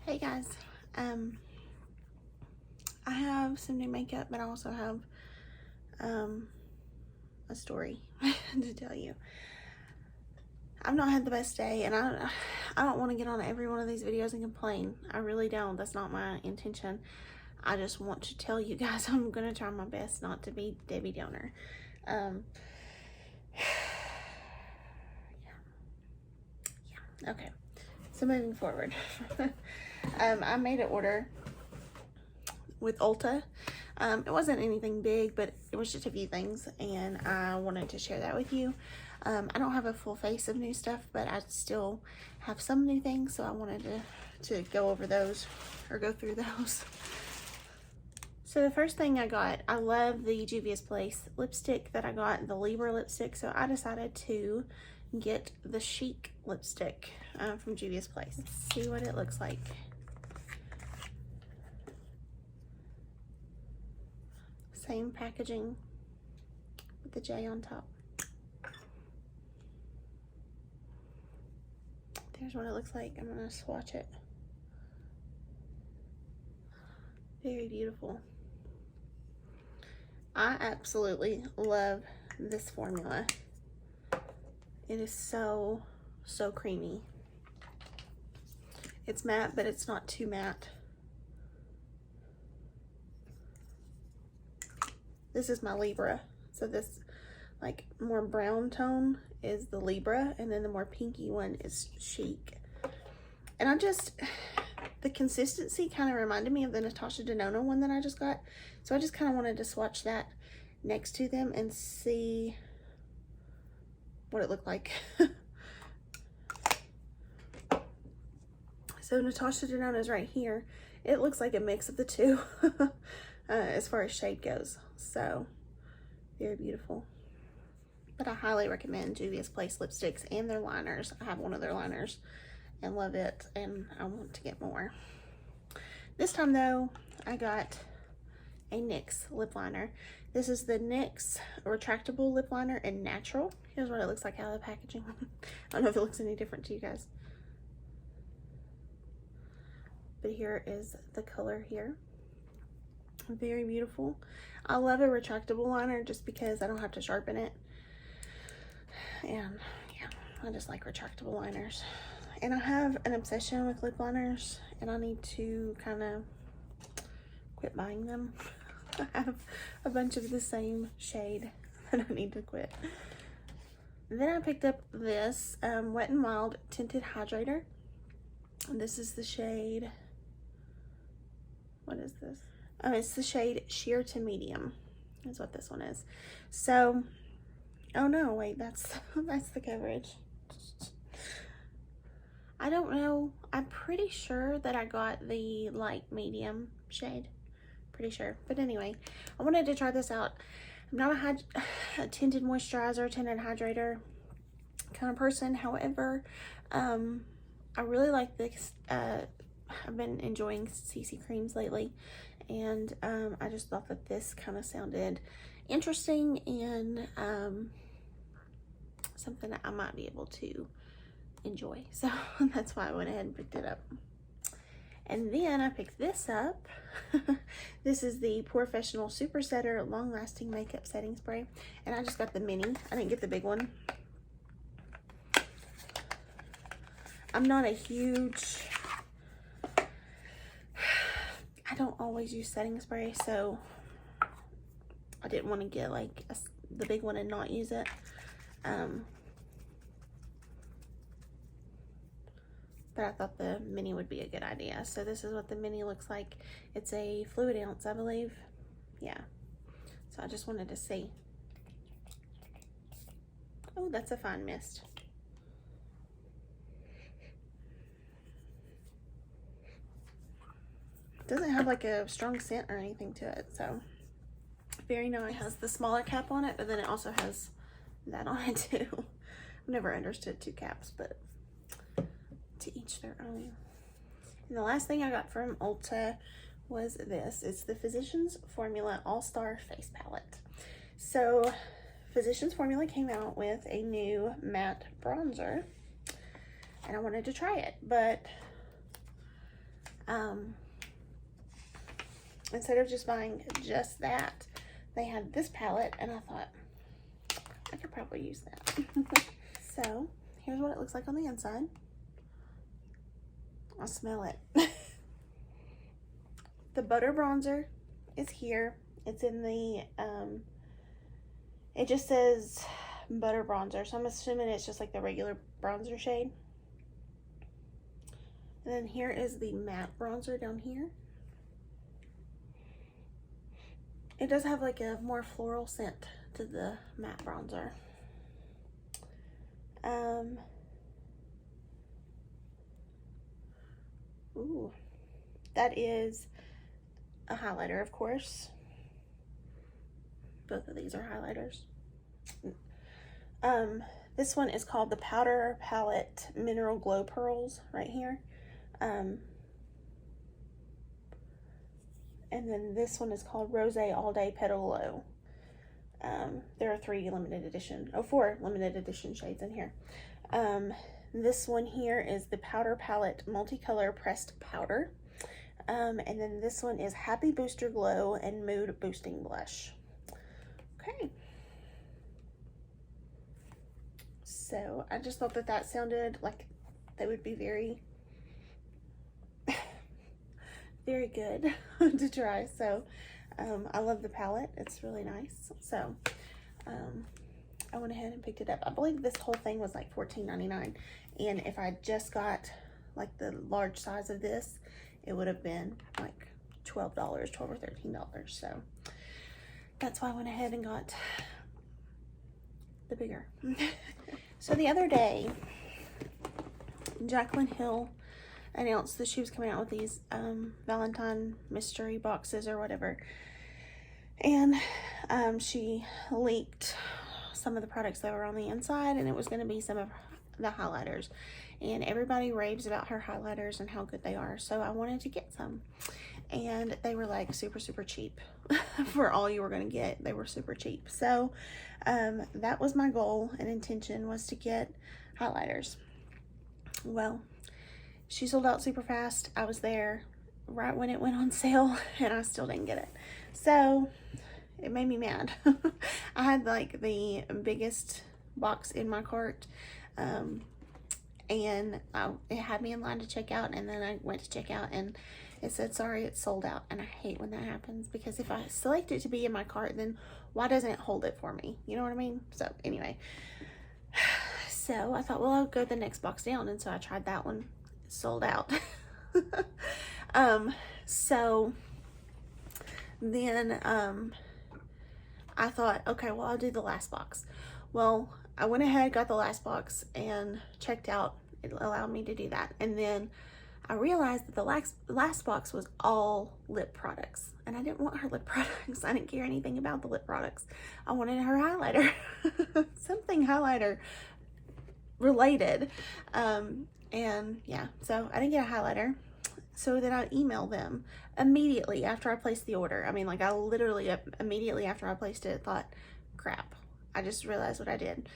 Hey guys, I have some new makeup, but I also have a story to tell you. I've not had the best day, and I don't want to get on every one of these videos and complain. I really don't. That's not my intention. I just want to tell you guys I'm gonna try my best not to be Debbie Downer. Yeah. Okay. So moving forward, I made an order with Ulta. It wasn't anything big, but it was just a few things, and I wanted to share that with you. I don't have a full face of new stuff, but I still have some new things, so I wanted to go over those, or go through those. So the first thing I got, I love the Juvia's Place lipstick that I got, the Libra lipstick, so I decided to get the Chic lipstick from Juvia's Place. Let's see what it looks like. Same packaging with the J on top. There's what it looks like. I'm gonna swatch it. Very beautiful. I absolutely love this formula. It is so creamy. It's matte, but it's not too matte. This is my Libra. So this like more brown tone is the Libra, and then the more pinky one is Chic. And the consistency kind of reminded me of the Natasha Denona one that I just got. So I just kind of wanted to swatch that next to them and see what it looked like. So Natasha Denona is right here. It looks like a mix of the two as far as shade goes. So very beautiful. But I highly recommend Juvia's Place lipsticks and their liners. I have one of their liners and love it, and I want to get more. This time though, I got a NYX lip liner. This is the NYX retractable lip liner in natural. Here's what it looks like out of the packaging. I don't know if it looks any different to you guys. But here is the color here. Very beautiful. I love a retractable liner just because I don't have to sharpen it. And yeah, I just like retractable liners. And I have an obsession with lip liners, and I need to kind of quit buying them. I have a bunch of the same shade that I need to quit. Then I picked up this Wet n Wild Tinted Hydrator. And this is the shade, what is this? Oh, it's the shade Sheer to Medium is what this one is. So, oh no, wait, that's the coverage. I don't know. I'm pretty sure that I got the light medium shade. Pretty sure. But anyway, I wanted to try this out. I'm not a tinted moisturizer, tinted hydrator kind of person. However, I really like this. I've been enjoying CC creams lately, and I just thought that this kind of sounded interesting and something that I might be able to enjoy. So that's why I went ahead and picked it up. And then I picked this up. This is the Professional Super Setter Long Lasting Makeup Setting Spray, and I just got the mini. I didn't get the big one. I'm not a huge, I don't always use setting spray, so I didn't want to get like the big one and not use it. But I thought the mini would be a good idea. So this is what the mini looks like. It's a fluid ounce, I believe. Yeah. So I just wanted to see. Oh, that's a fine mist. It doesn't have like a strong scent or anything to it, so very nice. It has the smaller cap on it, but then it also has that on it too. I've never understood two caps, but to each their own. And the last thing I got from Ulta was this. It's the Physicians Formula All-Star Face Palette. So Physicians Formula came out with a new matte bronzer, and I wanted to try it, but instead of just buying just that, they had this palette, and I thought, I could probably use that. So, here's what it looks like on the inside. I smell it. The butter bronzer is here. It's in the, it just says butter bronzer, so I'm assuming it's just like the regular bronzer shade. And then here is the matte bronzer down here. It does have like a more floral scent to the matte bronzer. Ooh, that is a highlighter, of course. Both of these are highlighters. This one is called the Powder Palette Mineral Glow Pearls right here. And then this one is called Rose All Day Petal Glow. There are 4 limited edition shades in here. This one here is the Powder Palette Multicolor Pressed Powder. And then this one is Happy Booster Glow and Mood Boosting Blush. Okay. So I just thought that that sounded like they would be very, very good to try. So I love the palette. It's really nice. So I went ahead and picked it up. I believe this whole thing was like $14.99. And if I just got like the large size of this, it would have been like $12 or $13. So that's why I went ahead and got the bigger. So the other day, Jaclyn Hill announced that she was coming out with these Valentine mystery boxes or whatever. And she leaked some of the products that were on the inside, and it was going to be some of the highlighters. And everybody raves about her highlighters and how good they are. So I wanted to get some. And they were like super, super cheap. For all you were going to get, they were super cheap. So that was my goal and intention, was to get highlighters. Well, she sold out super fast. I was there right when it went on sale, and I still didn't get it. So it made me mad. I had like the biggest box in my cart, and it had me in line to check out, and then I went to check out and it said, sorry, it's sold out. And I hate when that happens, because if I select it to be in my cart, then why doesn't it hold it for me? You know what I mean? So anyway, so I thought, well, I'll go the next box down. And so I tried that one. Sold out. So then I thought, okay, well, I'll do the last box. Well, I went ahead, got the last box, and checked out. It allowed me to do that. And then I realized that the last box was all lip products, and I didn't want her lip products. I didn't care anything about the lip products. I wanted her highlighter, something highlighter related. And yeah, so I didn't get a highlighter. So then I emailed them immediately after I placed the order. I mean, like, I literally immediately after I placed it thought, crap, I just realized what I did.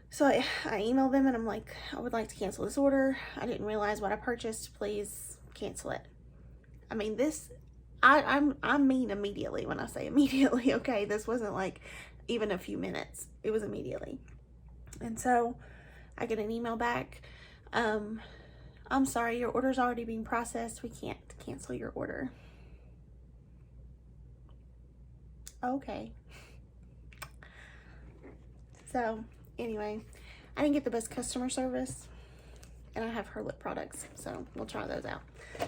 So I emailed them and I'm like, I would like to cancel this order. I didn't realize what I purchased. Please cancel it. I mean, I mean immediately when I say immediately, okay? This wasn't like even a few minutes. It was immediately. And so I get an email back. I'm sorry, your order's already being processed. We can't cancel your order. Okay. So anyway, I didn't get the best customer service, and I have her lip products, so we'll try those out.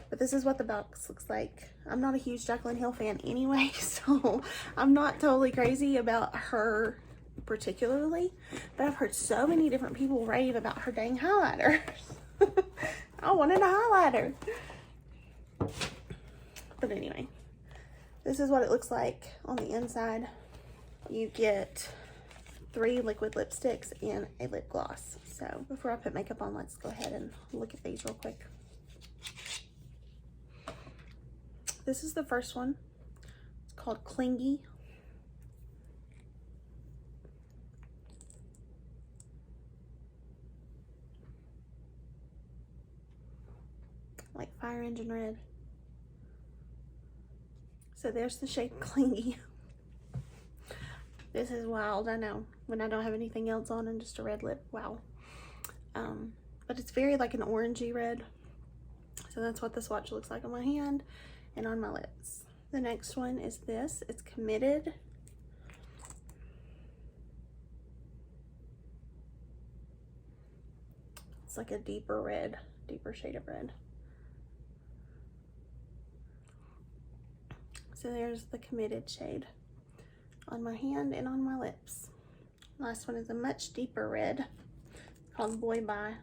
But this is what the box looks like. I'm not a huge Jaclyn Hill fan anyway, so I'm not totally crazy about her particularly, but I've heard so many different people rave about her dang highlighters. I wanted a highlighter. But anyway, this is what it looks like on the inside. You get 3 liquid lipsticks and a lip gloss. So before I put makeup on, let's go ahead and look at these real quick. This is the first one. It's called Clingy. Like fire Fire Engine Red. So there's the shade Clingy. This is wild, I know, when I don't have anything else on and just a red lip. Wow. But it's very like an orangey red. So that's what the swatch looks like on my hand and on my lips. The next one is this. It's Committed. It's like a deeper red, deeper shade of red. So there's the Committed shade on my hand and on my lips. Last one is a much deeper red called Boy Bye.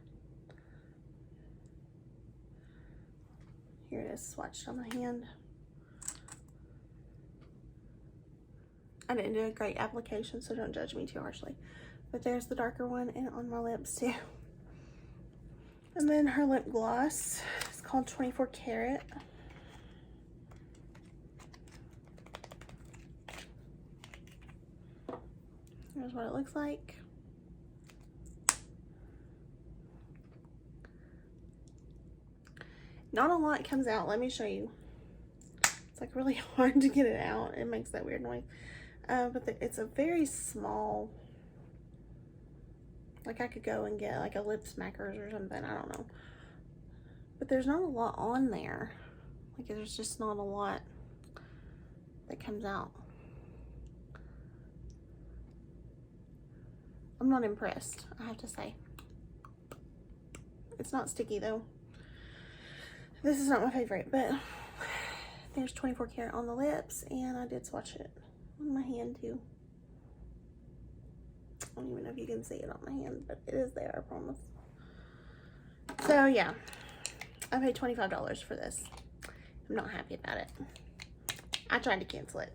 Here it is swatched on my hand. I didn't do a great application, so don't judge me too harshly. But there's the darker one and on my lips too. And then her lip gloss is called 24 Karat. Here's what it looks like. Not a lot comes out. Let me show you. It's like really hard to get it out. It makes that weird noise. But it's a very small, like I could go and get like a lip smackers or something. I don't know. But there's not a lot on there. Like there's just not a lot that comes out. I'm not impressed, I have to say. It's not sticky though. This is not my favorite, but there's 24 Karat on the lips, and I did swatch it on my hand too. I don't even know if you can see it on my hand, but it is there, I promise. So yeah, I paid $25 for this. I'm not happy about it. I tried to cancel it.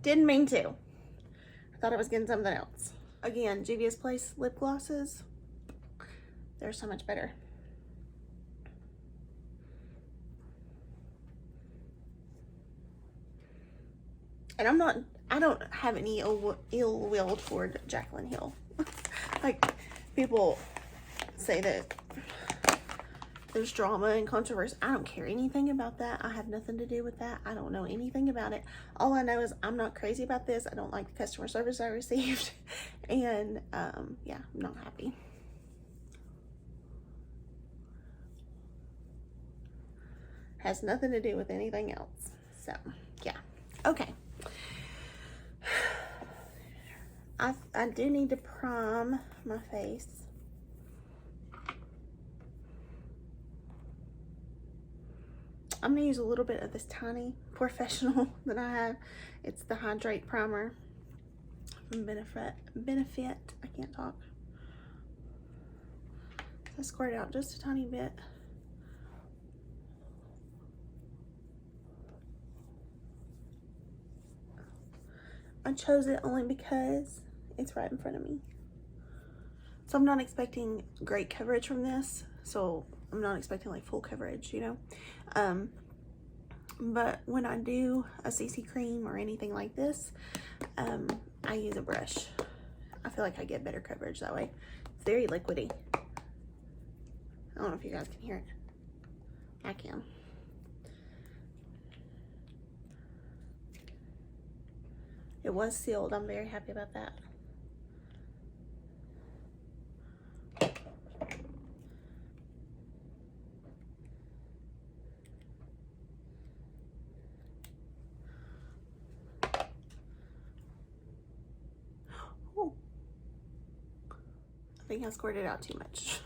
Didn't mean to. I thought I was getting something else. Again, Juvia's Place lip glosses, they're so much better. And I don't have any ill will toward Jaclyn Hill. Like, people say that there's drama and controversy. I don't care anything about that. I have nothing to do with that. I don't know anything about it. All I know is I'm not crazy about this. I don't like the customer service I received. And, yeah, I'm not happy. Has nothing to do with anything else. So, yeah. Okay. I do need to prime my face. I'm gonna use a little bit of this tiny professional that I have. It's the Hydrate primer from Benefit. I can't talk. So I squirt out just a tiny bit. I chose it only because it's right in front of me. So I'm not expecting great coverage from this. So I'm not expecting like full coverage, you know. But when I do a CC cream or anything like this, I use a brush. I feel like I get better coverage that way. It's very liquidy. I don't know if you guys can hear it. I can. It was sealed. I'm very happy about that. Oh. I think I squirted out too much.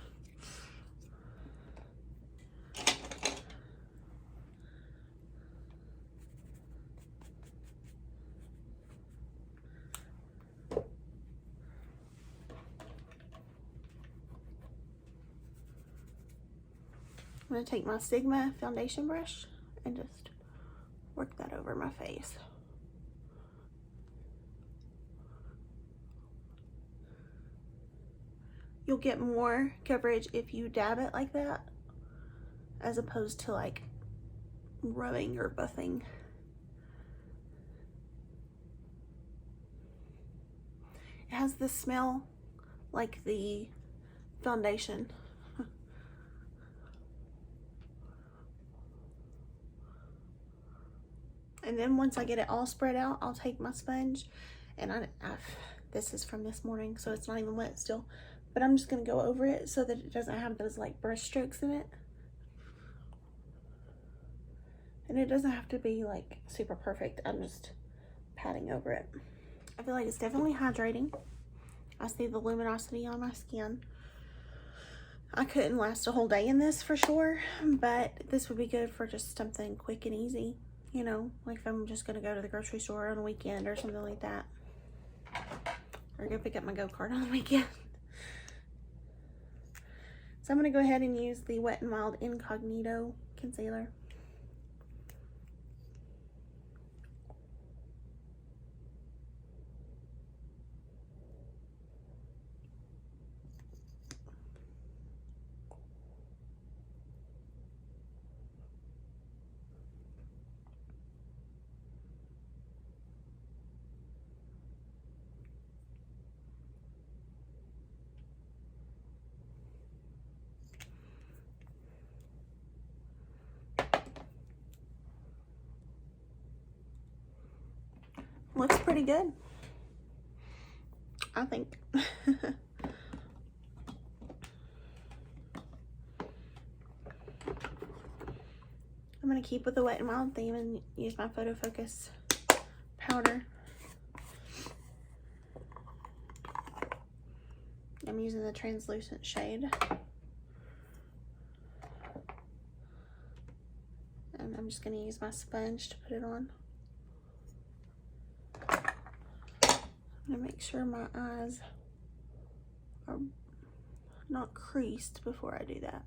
I'm going to take my Sigma foundation brush and just work that over my face. You'll get more coverage if you dab it like that, as opposed to like rubbing or buffing. It has the smell like the foundation. And then once I get it all spread out, I'll take my sponge, and this is from this morning, so it's not even wet still, but I'm just going to go over it so that it doesn't have those like brush strokes in it. And it doesn't have to be like super perfect. I'm just patting over it. I feel like it's definitely hydrating. I see the luminosity on my skin. I couldn't last a whole day in this for sure, but this would be good for just something quick and easy, you know, like if I'm just gonna go to the grocery store on a weekend or something like that, or go pick up my go-kart on the weekend. So I'm gonna go ahead and use the Wet n Wild Incognito concealer. Looks pretty good, I think. I'm going to keep with the Wet n Wild theme and use my Photo Focus powder. I'm using the translucent shade. And I'm just going to use my sponge to put it on. I'm going to make sure my eyes are not creased before I do that.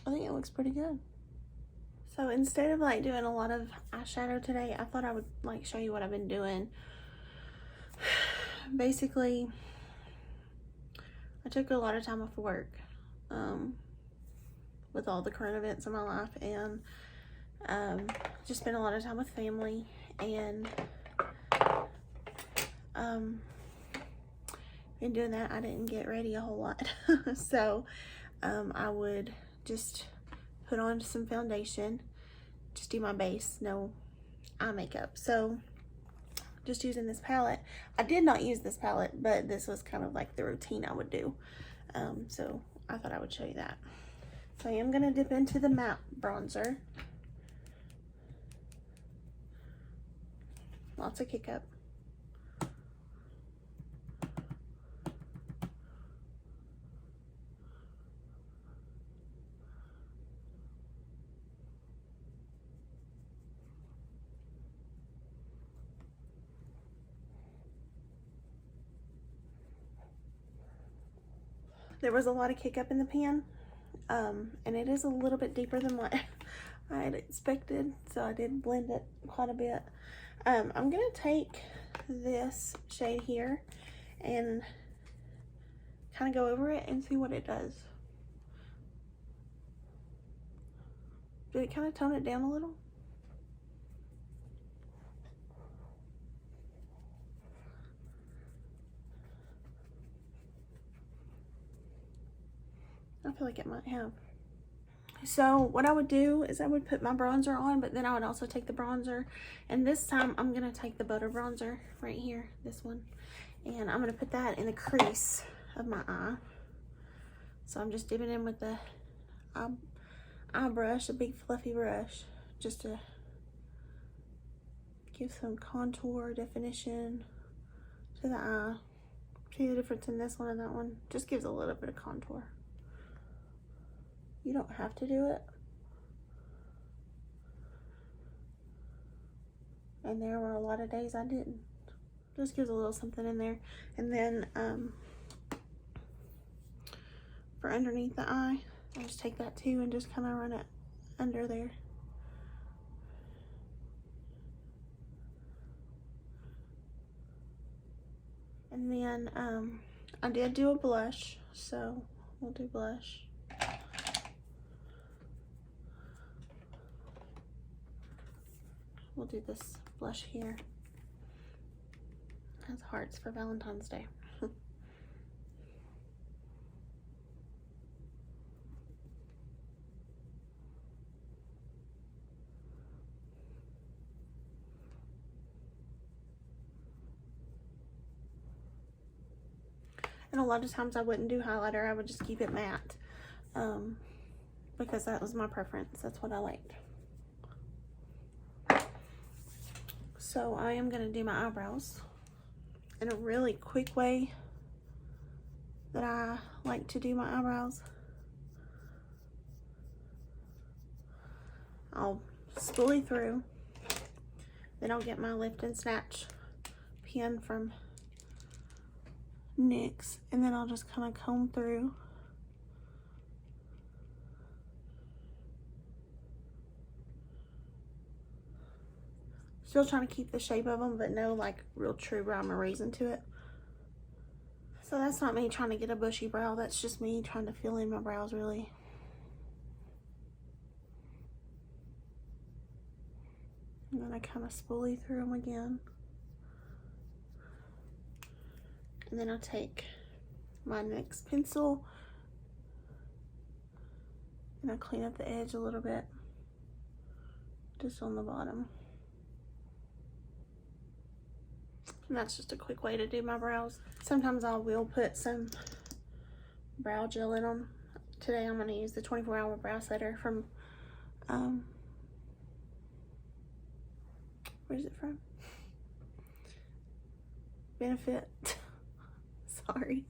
I think it looks pretty good. So instead of like doing a lot of eyeshadow today, I thought I would like show you what I've been doing. Basically, I took a lot of time off work with all the current events in my life, and just spent a lot of time with family, and in doing that, I didn't get ready a whole lot. So I would just put on some foundation, just do my base, no eye makeup. So just using this palette. I did not use this palette, but this was kind of like the routine I would do. So I thought I would show you that. So I am going to dip into the matte bronzer. Lots of kick up. There was a lot of kick up in the pan, and it is a little bit deeper than what I had expected, so I did blend it quite a bit. I'm gonna take this shade here and kind of go over it and see what it does. Did it kind of tone it down a little? I feel like it might have. So what I would do is I would put my bronzer on, but then I would also take the bronzer, and this time I'm gonna take the butter bronzer right here, this one, and I'm gonna put that in the crease of my eye. So I'm just dipping in with the eye brush, a big fluffy brush, just to give some contour definition to the eye. See the difference in this one and that one? Just gives a little bit of contour. You don't have to do it. And there were a lot of days I didn't. Just gives a little something in there. And then for underneath the eye, I just take that too and just kind of run it under there. And then I did do a blush, so we'll do blush. we'll do this blush here. It has hearts for Valentine's Day. And a lot of times I wouldn't do highlighter, I would just keep it matte. Because that was my preference, that's what I liked. So I am gonna do my eyebrows in a really quick way that I like to do my eyebrows. I'll spoolie through, then I'll get my lift and snatch pen from NYX, and then I'll just kind of comb through. Still trying to keep the shape of them, but no like real true rhyme or reason to it. So that's not me trying to get a bushy brow, that's just me trying to fill in my brows really. And then I kind of spoolie through them again. And then I'll take my NYX pencil and I'll clean up the edge a little bit, just on the bottom. And that's just a quick way to do my brows. Sometimes I will put some brow gel in them. Today I'm going to use the 24-hour brow setter from, where's it from? Benefit. Sorry.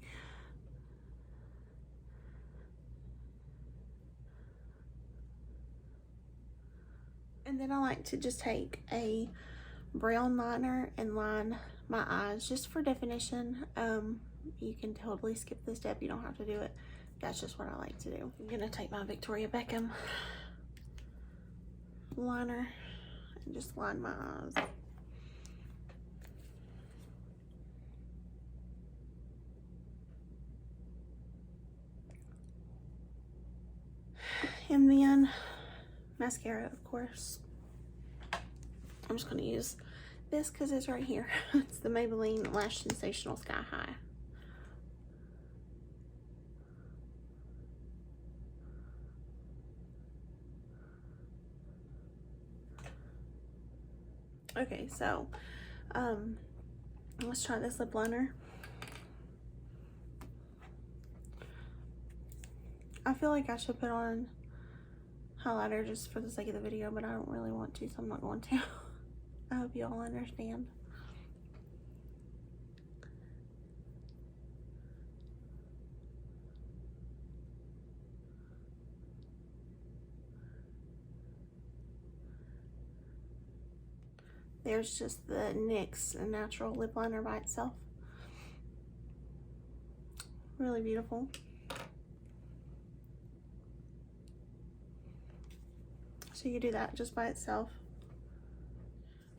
And then I like to just take a brown liner and line my eyes just for definition. You can totally skip this step, you don't have to do it. That's just what I like to do. I'm gonna take my Victoria Beckham liner and just line my eyes. And then mascara, of course. I'm just going to use this because it's right here. It's the Maybelline Lash Sensational Sky High. Okay, so let's try this lip liner. I feel like I should put on highlighter just for the sake of the video, but I don't really want to, so I'm not going to. I hope you all understand. There's just the NYX Natural Lip Liner by itself. Really beautiful. So you do that just by itself.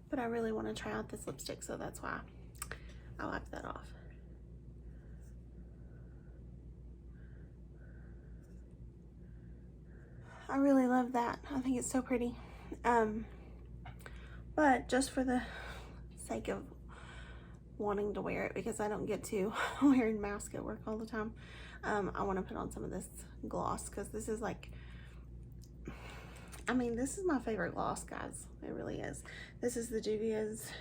But I really want to try out this lipstick, so that's why I wipe that off. I really love that. I think it's so pretty. But just for the sake of wanting to wear it, because I don't get to wearing masks at work all the time, I want to put on some of this gloss, because this is like, I mean, this is my favorite gloss, guys. It really is. This is the Juvia's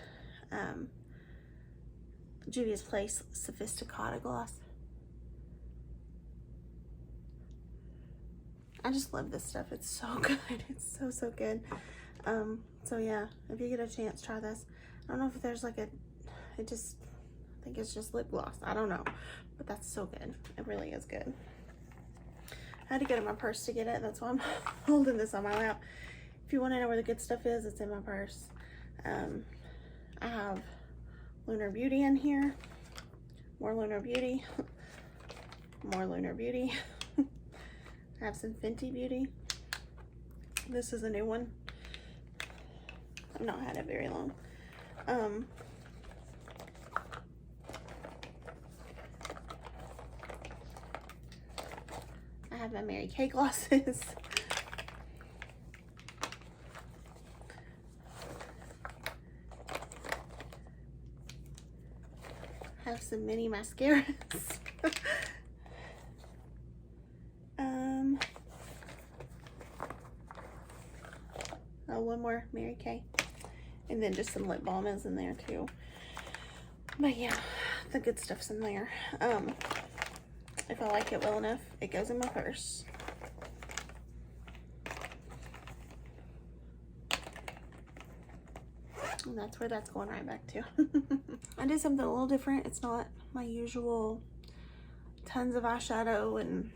Place Sophisticata gloss. I just love this stuff. It's so good. It's so, so good. So yeah, if you get a chance, try this. I don't know if there's like a, I think it's just lip gloss. I don't know, but that's so good. It really is good. I had to get in my purse to get it. That's why I'm holding this on my lap. If you want to know where the good stuff is, it's in my purse. I have Lunar Beauty in here. More Lunar Beauty. More Lunar Beauty. I have some Fenty Beauty. This is a new one. I've not had it very long. I have my Mary Kay glosses. some mini mascaras. Oh, one more Mary Kay. And then just some lip balm is in there too. But yeah, the good stuff's in there. If I like it well enough, it goes in my purse. And that's where that's going right back to. I did something a little different. It's not my usual tons of eyeshadow and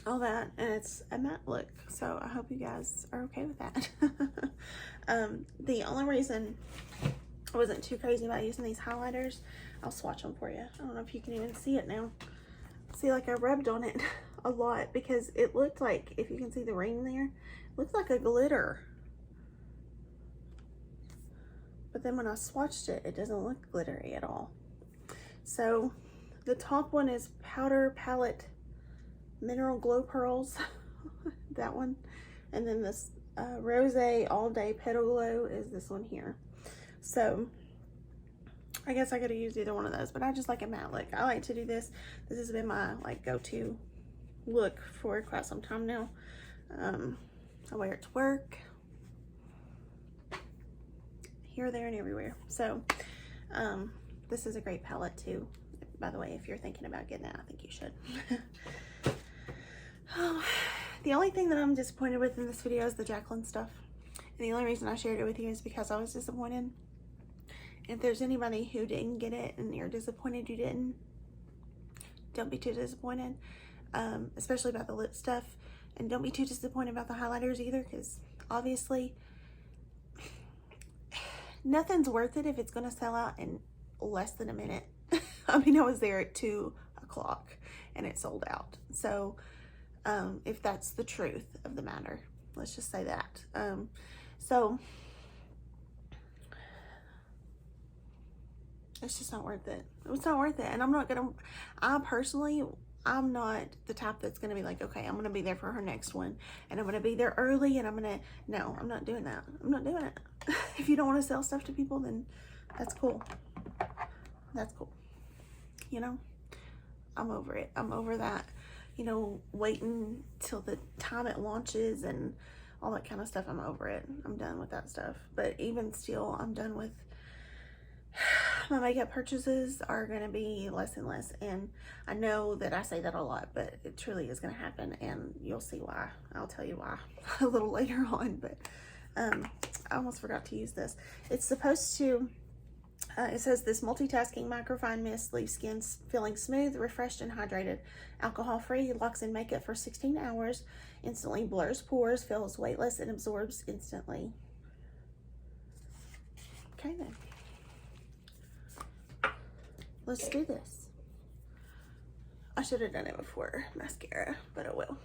all that, and it's a matte look, so I hope you guys are okay with that. The only reason I wasn't too crazy about using these highlighters, I'll swatch them for you. I don't know if you can even see it now. See, like I rubbed on it a lot because it looked like, if you can see the ring there, it looked like a glitter. But then when I swatched it, it doesn't look glittery at all. So the top one is Powder Palette Mineral Glow Pearls, that one. And then this Rose All Day Petal Glow is this one here. So I guess I could have used either one of those, but I just like a matte look. I like to do this. This has been my like go-to look for quite some time now. I wear it to work, here, there, and everywhere. So this is a great palette too. By the way, if you're thinking about getting it, I think you should. Oh, the only thing that I'm disappointed with in this video is the Jaclyn stuff. And the only reason I shared it with you is because I was disappointed. If there's anybody who didn't get it and you're disappointed you didn't, don't be too disappointed, especially about the lip stuff. And don't be too disappointed about the highlighters either, because obviously nothing's worth it if it's going to sell out in less than a minute. I mean, I was there at 2 o'clock and it sold out. So if that's the truth of the matter, let's just say that. So it's just not worth it. It's not worth it. And I'm not the type that's gonna be like, okay, I'm gonna be there for her next one and I'm gonna be there early and no, I'm not doing that. I'm not doing it. If you don't want to sell stuff to people, then that's cool. That's cool. You know, I'm over it. I'm over that, you know, waiting till the time it launches and all that kind of stuff. I'm over it. I'm done with that stuff. But even still, I'm done with my makeup purchases are going to be less and less. And I know that I say that a lot, but it truly is going to happen. And you'll see why. I'll tell you why a little later on. But I almost forgot to use this. It's supposed to, it says this multitasking microfine mist leaves skin feeling smooth, refreshed, and hydrated. Alcohol-free, locks in makeup for 16 hours, instantly blurs pores, feels weightless, and absorbs instantly. Okay then. Let's do this. I should have done it before mascara, but I will.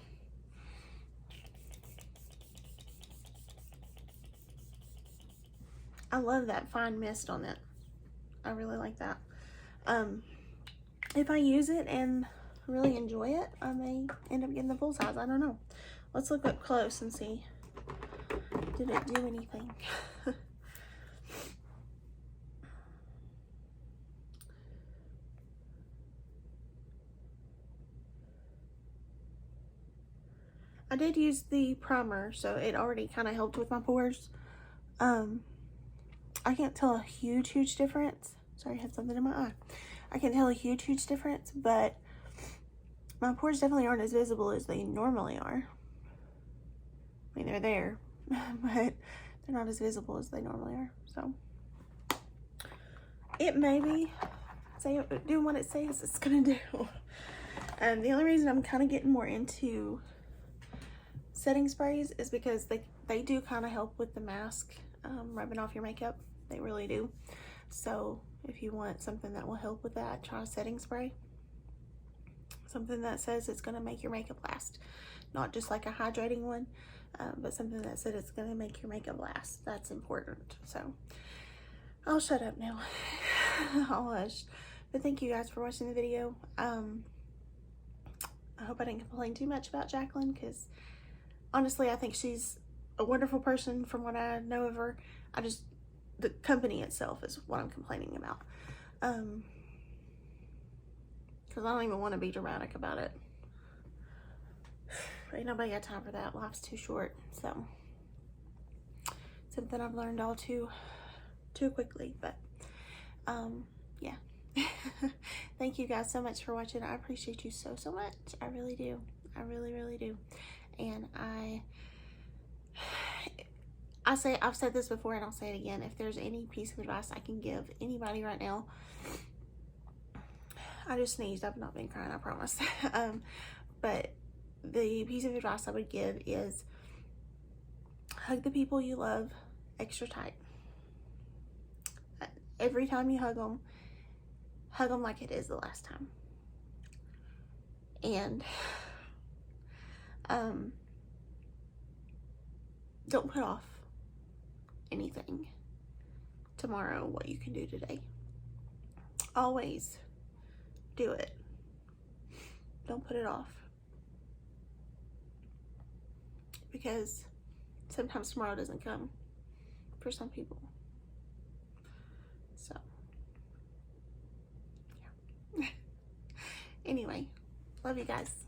I love that fine mist on it. I really like that. If I use it and really enjoy it, I may end up getting the full size. I don't know. Let's look up close and see. Did it do anything? I did use the primer, so it already kind of helped with my pores. I can't tell a huge difference. Sorry, I had something in my eye. I can't tell a huge difference, but my pores definitely aren't as visible as they normally are. I mean, they're there, but they're not as visible as they normally are. So it may be doing what it says it's gonna do. The only reason I'm kind of getting more into setting sprays is because they do kind of help with the mask rubbing off your makeup. They really do. So if you want something that will help with that, try a setting spray. Something that says it's going to make your makeup last. Not just like a hydrating one, but something that said it's going to make your makeup last. That's important. So I'll shut up now. I'll hush. But thank you guys for watching the video. I hope I didn't complain too much about Jaclyn, because honestly, I think she's a wonderful person from what I know of her. The company itself is what I'm complaining about. because I don't even want to be dramatic about it. Ain't nobody got time for that. Life's too short. So something I've learned all too quickly. But yeah. Thank you guys so much for watching. I appreciate you so much. I really do. I really do. And I've said this before and I'll say it again. If there's any piece of advice I can give anybody right now, I just sneezed. I've not been crying, I promise. But the piece of advice I would give is hug the people you love extra tight. Every time you hug them like it is the last time. And don't put off anything tomorrow, what you can do today. Always do it. Don't put it off. Because sometimes tomorrow doesn't come for some people. So, yeah. Anyway, love you guys.